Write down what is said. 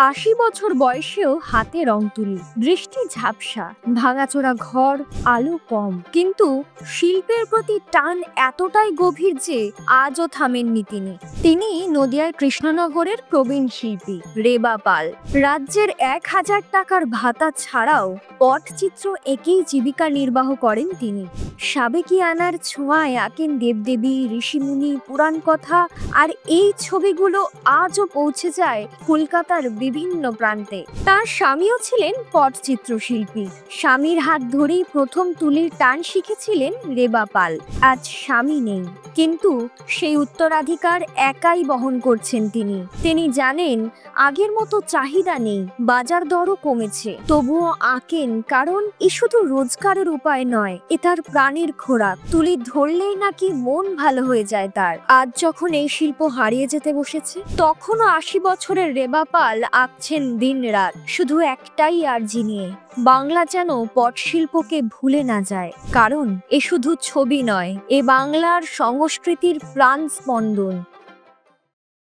৮০ বছর বয়সেও হাতে রং তুলি, দৃষ্টি ঝাপসা, ভাঙাচোরা ঘর, আলো কম, কিন্তু শিল্পের প্রতি টান এতটাই গভীর যে আজও থামেননি তিনি। তিনি নদিয়ার কৃষ্ণনগরের প্রবীণ শিল্পী রেবা পাল। রাজ্যের ১,০০০ টাকার ভাতা ছাড়াও পটচিত্র এঁকেই জীবিকা নির্বাহ করেন তিনি। সাবেকিয়ানার ছোঁয়ায় আঁকেন দেবদেবী, ঋষিমুনি, পুরাণ কথা, আর এই ছবিগুলো আজও পৌঁছে যায় কলকাতার বিভিন্ন প্রান্তে। তার স্বামীও ছিলেন পটচিত্র শিল্পী। স্বামীর হাত ধরেই প্রথম তুলির টান শিখেছিলেন রেবা পাল। আজ স্বামী নেই, কিন্তু সেই উত্তরাধিকার একাই বহন করছেন তিনি। তিনি জানেন আগের মতো চাহিদা নেই, বাজার দরও কমেছে, তবুও আঁকেন, কারণ এ শুধু রোজগারের উপায় নয়, এ তার প্রাণের খোরাক। তুলি ধরলেই নাকি মন ভালো হয়ে যায় তার। আজ যখন এই শিল্প হারিয়ে যেতে বসেছে, তখনও ৮০ বছরের রেবা পাল আঁকছেন দিন রাত, শুধু একটাই আর্জি নিয়ে, বাংলা যেন পটশিল্পকে ভুলে না যায়। কারণ এ শুধু ছবি নয়, এ বাংলার সংস্কৃতির প্রাণ স্পন্দন।